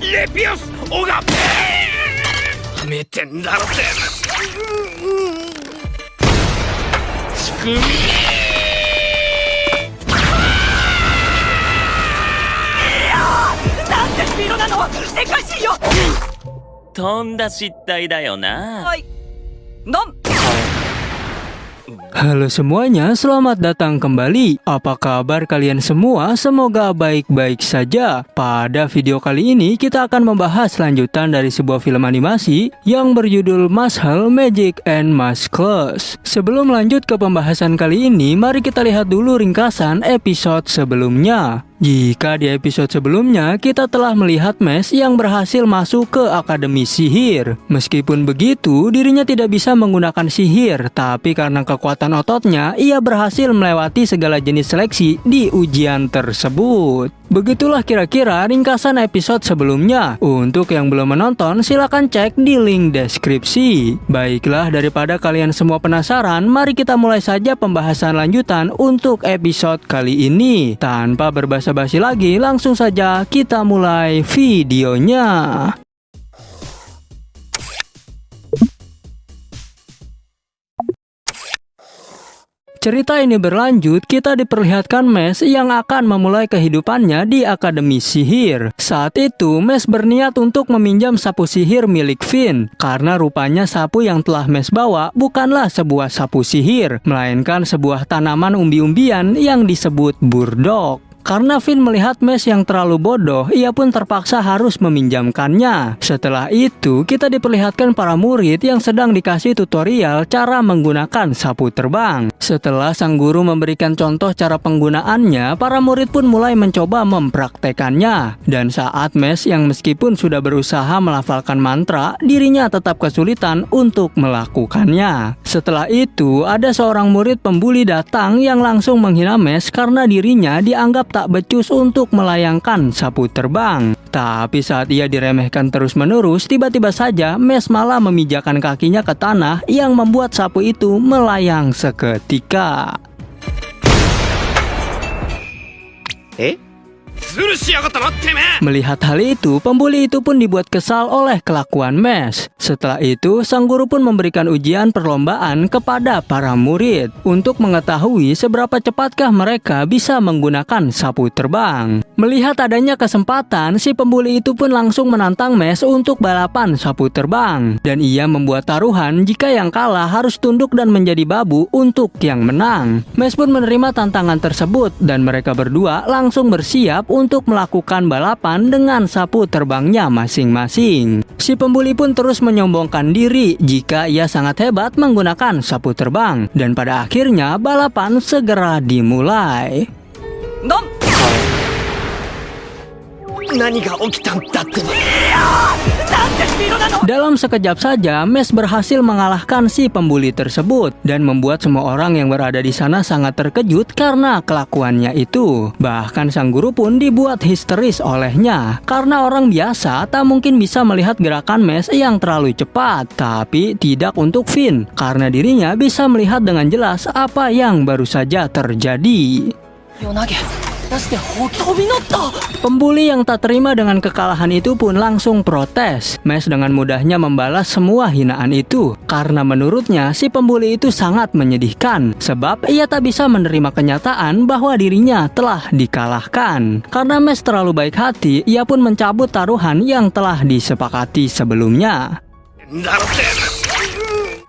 レピオスオガはめてんだろって仕組みなんてスピードなの。世界新よ。とんだ失態だよな。はい。なん。Halo semuanya, selamat datang kembali. Apa kabar kalian semua? Semoga baik-baik saja. Pada video kali ini kita akan membahas lanjutan dari sebuah film animasi yang berjudul Mashle Magic and Muscles. Sebelum lanjut ke pembahasan kali ini, mari kita lihat dulu ringkasan episode sebelumnya. Jika di episode sebelumnya kita telah melihat Mesh yang berhasil masuk ke Akademi Sihir. Meskipun begitu, dirinya tidak bisa menggunakan sihir, tapi karena kekuatan ototnya, ia berhasil melewati segala jenis seleksi di ujian tersebut. Begitulah kira-kira ringkasan episode sebelumnya. Untuk yang belum menonton, silakan cek di link deskripsi. Baiklah, daripada kalian semua penasaran, mari kita mulai saja pembahasan lanjutan untuk episode kali ini. Tanpa berbasa-basi lagi, langsung saja kita mulai videonya. Cerita ini berlanjut, kita diperlihatkan Mesh yang akan memulai kehidupannya di Akademi Sihir. Saat itu, Mesh berniat untuk meminjam sapu sihir milik Finn, karena rupanya sapu yang telah Mesh bawa bukanlah sebuah sapu sihir, melainkan sebuah tanaman umbi-umbian yang disebut burdock. Karena Finn melihat Mesh yang terlalu bodoh, ia pun terpaksa harus meminjamkannya. Setelah itu, kita diperlihatkan para murid yang sedang dikasih tutorial cara menggunakan sapu terbang. Setelah sang guru memberikan contoh cara penggunaannya, para murid pun mulai mencoba mempraktekannya. Dan saat Mesh yang meskipun sudah berusaha melafalkan mantra, dirinya tetap kesulitan untuk melakukannya. Setelah itu, ada seorang murid pembuli datang yang langsung menghina Mesh karena dirinya dianggap tak becus untuk melayangkan sapu terbang. Tapi saat ia diremehkan terus-menerus, tiba-tiba saja Mesh malah memijakan kakinya ke tanah yang membuat sapu itu melayang seketika. Melihat hal itu, pembuli itu pun dibuat kesal oleh kelakuan Mesh. Setelah itu, sang guru pun memberikan ujian perlombaan kepada para murid untuk mengetahui seberapa cepatkah mereka bisa menggunakan sapu terbang. Melihat adanya kesempatan, si pembuli itu pun langsung menantang Mesh untuk balapan sapu terbang. Dan ia membuat taruhan jika yang kalah harus tunduk dan menjadi babu untuk yang menang. Mesh pun menerima tantangan tersebut dan mereka berdua langsung bersiap untuk melakukan balapan dengan sapu terbangnya masing-masing. Si pembuli pun terus menyombongkan diri jika ia sangat hebat menggunakan sapu terbang. Dan pada akhirnya balapan segera dimulai. Dalam sekejap saja, Mesh berhasil mengalahkan si pembuli tersebut dan membuat semua orang yang berada di sana sangat terkejut karena kelakuannya itu. Bahkan sang guru pun dibuat histeris olehnya karena orang biasa tak mungkin bisa melihat gerakan Mesh yang terlalu cepat. Tapi tidak untuk Finn karena dirinya bisa melihat dengan jelas apa yang baru saja terjadi. Pembuli yang tak terima dengan kekalahan itu pun langsung protes. Mesh dengan mudahnya membalas semua hinaan itu karena menurutnya si pembuli itu sangat menyedihkan sebab ia tak bisa menerima kenyataan bahwa dirinya telah dikalahkan. Karena Mesh terlalu baik hati, ia pun mencabut taruhan yang telah disepakati sebelumnya.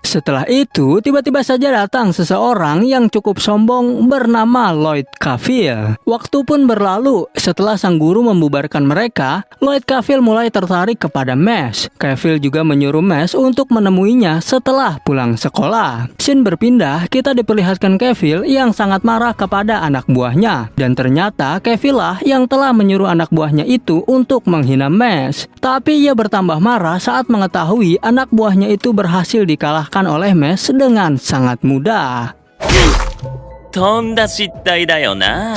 Setelah itu, tiba-tiba saja datang seseorang yang cukup sombong bernama Lloyd Cavill. Waktu pun berlalu, setelah sang guru membubarkan mereka, Lloyd Cavill mulai tertarik kepada Mesh. Cavill juga menyuruh Mesh untuk menemuinya setelah pulang sekolah. Scene berpindah, kita diperlihatkan Cavill yang sangat marah kepada anak buahnya. Dan ternyata Cavill lah yang telah menyuruh anak buahnya itu untuk menghina Mesh. Tapi ia bertambah marah saat mengetahui anak buahnya itu berhasil dikalahkan oleh Mesh dengan sangat mudah.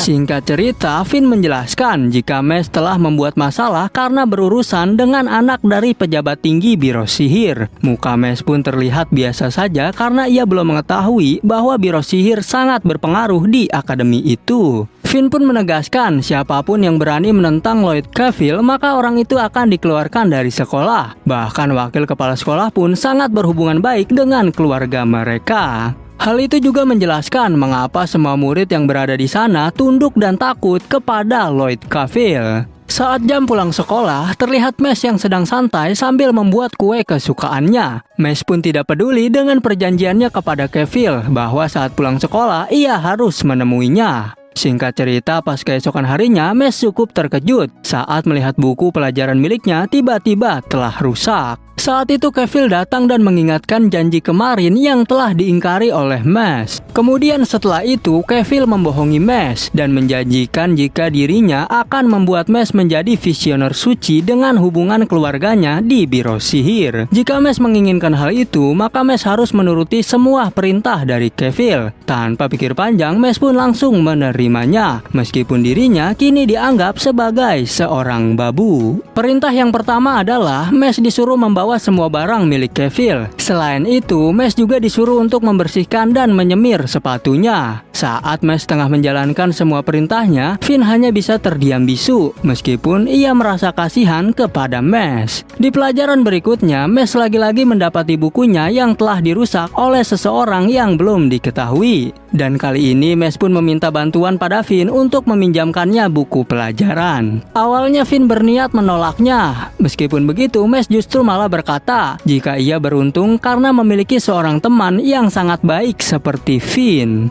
Singkat cerita, Finn menjelaskan jika Mesh telah membuat masalah karena berurusan dengan anak dari pejabat tinggi Biro Sihir. Muka Mesh pun terlihat biasa saja karena ia belum mengetahui bahwa Biro Sihir sangat berpengaruh di akademi itu. Finn pun menegaskan siapapun yang berani menentang Lloyd Cavil maka orang itu akan dikeluarkan dari sekolah. Bahkan wakil kepala sekolah pun sangat berhubungan baik dengan keluarga mereka. Hal itu juga menjelaskan mengapa semua murid yang berada di sana tunduk dan takut kepada Lloyd Cavil. Saat jam pulang sekolah, terlihat Mash yang sedang santai sambil membuat kue kesukaannya. Mash pun tidak peduli dengan perjanjiannya kepada Cavil bahwa saat pulang sekolah ia harus menemuinya. Singkat cerita, pas keesokan harinya, Mash cukup terkejut saat melihat buku pelajaran miliknya tiba-tiba telah rusak. Saat itu Cavil datang dan mengingatkan janji kemarin yang telah diingkari oleh Mash. Kemudian setelah itu Cavil membohongi Mash dan menjanjikan jika dirinya akan membuat Mash menjadi visioner suci dengan hubungan keluarganya di biro sihir. Jika Mash menginginkan hal itu, maka Mash harus menuruti semua perintah dari Cavil. Tanpa pikir panjang, Mash pun langsung menerimanya, meskipun dirinya kini dianggap sebagai seorang babu. Perintah yang pertama adalah Mash disuruh membawa semua barang milik Cavil. Selain itu, Mash juga disuruh untuk membersihkan dan menyemir sepatunya. Saat Mash tengah menjalankan semua perintahnya, Finn hanya bisa terdiam bisu, meskipun ia merasa kasihan kepada Mash. Di pelajaran berikutnya, Mash lagi-lagi mendapati bukunya yang telah dirusak oleh seseorang yang belum diketahui. Dan kali ini Mash pun meminta bantuan pada Finn untuk meminjamkannya buku pelajaran. Awalnya Finn berniat menolaknya. Meskipun begitu, Mash justru malah berkata jika ia beruntung karena memiliki seorang teman yang sangat baik seperti Finn.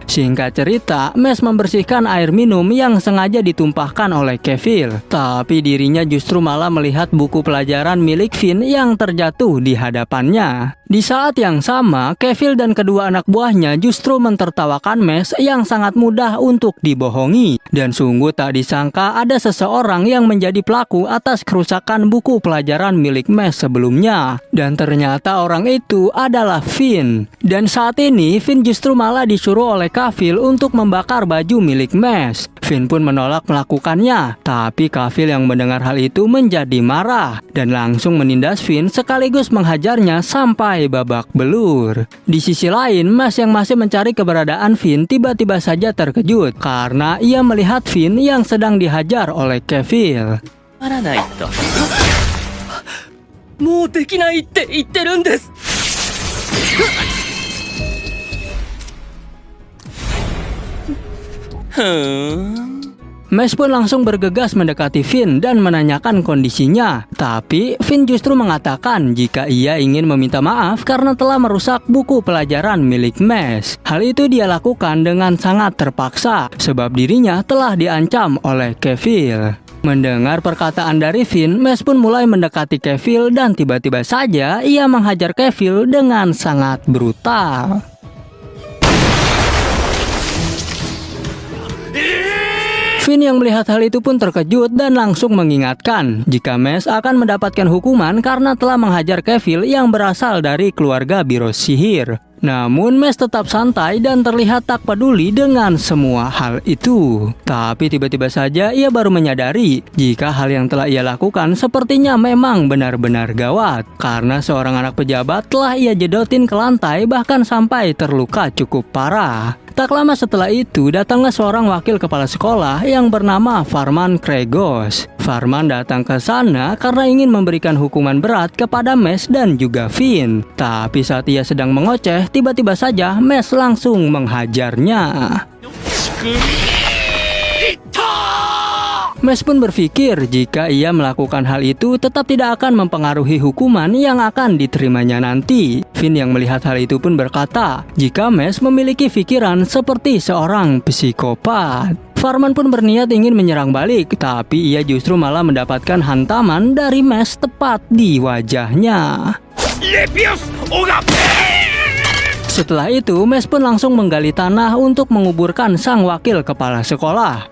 Singkat cerita, Mash membersihkan air minum yang sengaja ditumpahkan oleh Cavil. Tapi dirinya justru malah melihat buku pelajaran milik Finn yang terjatuh di hadapannya. Di saat yang sama, Cavil dan kedua anak buahnya justru mentertawakan Mash yang sangat mudah untuk dibohongi. Dan sungguh tak disangka ada seseorang yang menjadi pelaku atas kerusakan buku pelajaran milik Mash sebelumnya. Dan ternyata orang itu adalah Finn. Dan saat ini, Finn justru malah disuruh oleh Cavil untuk membakar baju milik Mash. Finn pun menolak melakukannya, tapi Cavil yang mendengar hal itu menjadi marah dan langsung menindas Finn sekaligus menghajarnya sampai babak belur. Di sisi lain, Mash yang masih mencari keberadaan Finn tiba-tiba saja terkejut karena ia melihat Finn yang sedang dihajar oleh Cavil. あらないと。もうできないって言ってるんです。 Mash pun langsung bergegas mendekati Finn dan menanyakan kondisinya. Tapi Finn justru mengatakan jika ia ingin meminta maaf karena telah merusak buku pelajaran milik Mash. Hal itu dia lakukan dengan sangat terpaksa sebab dirinya telah diancam oleh Cavil. Mendengar perkataan dari Finn, Mash pun mulai mendekati Cavil dan tiba-tiba saja ia menghajar Cavil dengan sangat brutal. Finn yang melihat hal itu pun terkejut dan langsung mengingatkan jika Mash akan mendapatkan hukuman karena telah menghajar Cavil yang berasal dari keluarga biro sihir. Namun Mash tetap santai dan terlihat tak peduli dengan semua hal itu. Tapi tiba-tiba saja ia baru menyadari jika hal yang telah ia lakukan sepertinya memang benar-benar gawat. Karena seorang anak pejabat telah ia jedotin ke lantai bahkan sampai terluka cukup parah. Tak lama setelah itu datanglah seorang wakil kepala sekolah yang bernama Farman Kregos. Farman datang ke sana karena ingin memberikan hukuman berat kepada Mash dan juga Finn. Tapi saat ia sedang mengoceh, tiba-tiba saja Mash langsung menghajarnya. Mash pun berpikir jika ia melakukan hal itu tetap tidak akan mempengaruhi hukuman yang akan diterimanya nanti. Finn yang melihat hal itu pun berkata jika Mash memiliki pikiran seperti seorang psikopat. Farman pun berniat ingin menyerang balik, tapi ia justru malah mendapatkan hantaman dari Mash tepat di wajahnya. Setelah itu, Mash pun langsung menggali tanah untuk menguburkan sang wakil kepala sekolah.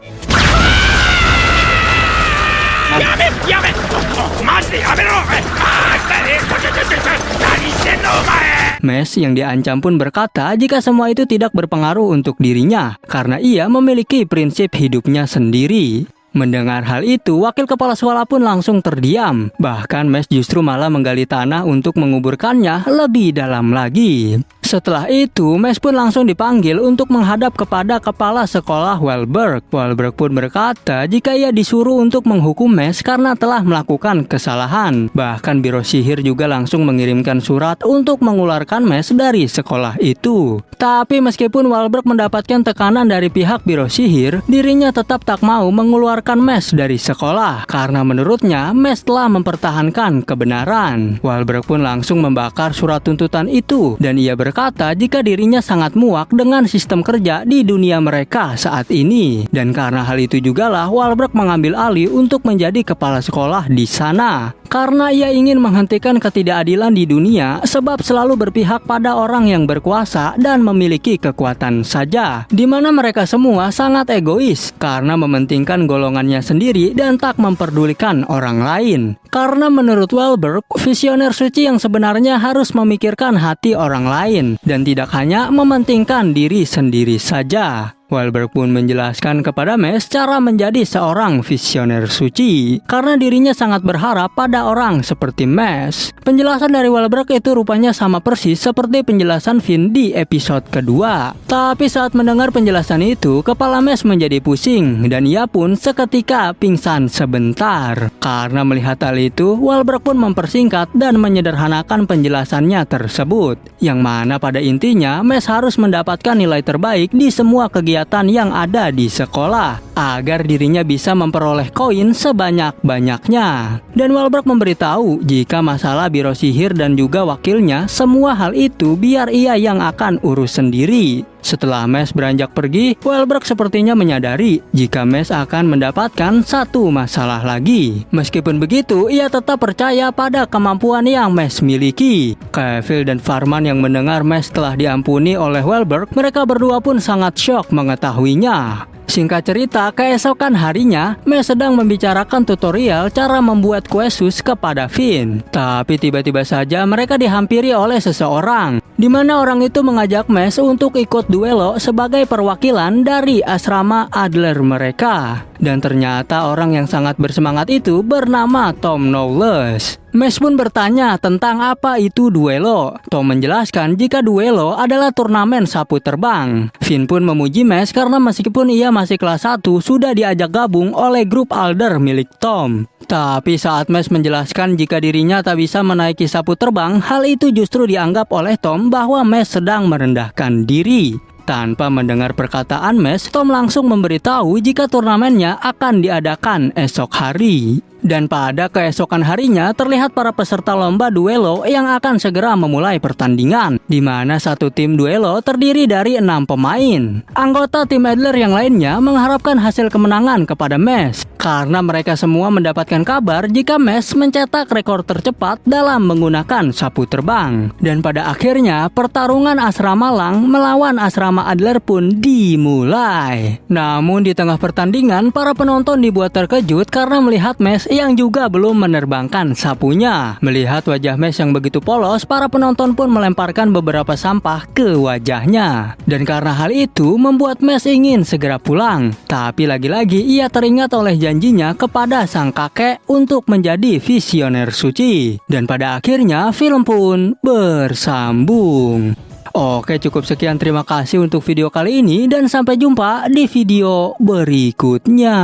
Mash yang diancam pun berkata jika semua itu tidak berpengaruh untuk dirinya karena ia memiliki prinsip hidupnya sendiri. Mendengar hal itu, wakil kepala sekolah pun langsung terdiam. Bahkan Mash justru malah menggali tanah untuk menguburkannya lebih dalam lagi. Setelah itu, Mes pun langsung dipanggil untuk menghadap kepada kepala sekolah Wahlberg. Wahlberg pun berkata jika ia disuruh untuk menghukum Mes karena telah melakukan kesalahan. Bahkan Biro Sihir juga langsung mengirimkan surat untuk mengeluarkan Mes dari sekolah itu. Tapi meskipun Wahlberg mendapatkan tekanan dari pihak Biro Sihir, dirinya tetap tak mau mengeluarkan Mes dari sekolah karena menurutnya Mes telah mempertahankan kebenaran. Wahlberg pun langsung membakar surat tuntutan itu dan ia berkata jika dirinya sangat muak dengan sistem kerja di dunia mereka saat ini. Dan karena hal itu jugalah Wahlberg mengambil alih untuk menjadi kepala sekolah di sana. Karena ia ingin menghentikan ketidakadilan di dunia sebab selalu berpihak pada orang yang berkuasa dan memiliki kekuatan saja. Di mana mereka semua sangat egois karena mementingkan golongannya sendiri dan tak memperdulikan orang lain. Karena menurut Wahlberg, visioner suci yang sebenarnya harus memikirkan hati orang lain dan tidak hanya mementingkan diri sendiri saja. Wahlberg pun menjelaskan kepada Mes cara menjadi seorang visioner suci karena dirinya sangat berharap pada orang seperti Mes. Penjelasan dari Wahlberg itu rupanya sama persis seperti penjelasan Finn di episode kedua. Tapi saat mendengar penjelasan itu, kepala Mes menjadi pusing dan ia pun seketika pingsan sebentar. Karena melihat hal itu, Wahlberg pun mempersingkat dan menyederhanakan penjelasannya tersebut. Yang mana pada intinya Mes harus mendapatkan nilai terbaik di semua kegiatan yang ada di sekolah agar dirinya bisa memperoleh koin sebanyak-banyaknya. Dan Wahlberg memberitahu jika masalah Biro Sihir dan juga wakilnya, semua hal itu biar ia yang akan urus sendiri. Setelah Mes beranjak pergi, Wahlberg sepertinya menyadari jika Mes akan mendapatkan satu masalah lagi. Meskipun begitu, ia tetap percaya pada kemampuan yang Mes miliki. Cavill dan Farman yang mendengar Mes telah diampuni oleh Wahlberg, mereka berdua pun sangat syok mengetahuinya. Singkat cerita, keesokan harinya, Mes sedang membicarakan tutorial cara membuat kue sus kepada Finn. Tapi tiba-tiba saja mereka dihampiri oleh seseorang, di mana orang itu mengajak Mes untuk ikut duelo sebagai perwakilan dari asrama Adler mereka. Dan ternyata orang yang sangat bersemangat itu bernama Tom Knowles. Mes pun bertanya tentang apa itu duelo. Tom menjelaskan jika duelo adalah turnamen sapu terbang. Finn pun memuji Mes karena meskipun ia masih kelas 1 sudah diajak gabung oleh grup Alder milik Tom. Tapi saat Mes menjelaskan jika dirinya tak bisa menaiki sapu terbang, hal itu justru dianggap oleh Tom bahwa Mes sedang merendahkan diri. Tanpa mendengar perkataan Mes, Tom langsung memberitahu jika turnamennya akan diadakan esok hari. Dan pada keesokan harinya terlihat para peserta lomba duelo yang akan segera memulai pertandingan, di mana satu tim duelo terdiri dari 6 pemain. Anggota tim Adler yang lainnya mengharapkan hasil kemenangan kepada Mes karena mereka semua mendapatkan kabar jika Mes mencetak rekor tercepat dalam menggunakan sapu terbang. Dan pada akhirnya pertarungan asrama Lang melawan asrama Adler pun dimulai. Namun di tengah pertandingan, para penonton dibuat terkejut karena melihat Mes yang juga belum menerbangkan sapunya. Melihat wajah Mes yang begitu polos, para penonton pun melemparkan beberapa sampah ke wajahnya. Dan karena hal itu membuat Mes ingin segera pulang. Tapi lagi-lagi ia teringat oleh janjinya kepada sang kakek untuk menjadi visioner suci. Dan pada akhirnya film pun bersambung. Oke, cukup sekian, terima kasih untuk video kali ini dan sampai jumpa di video berikutnya.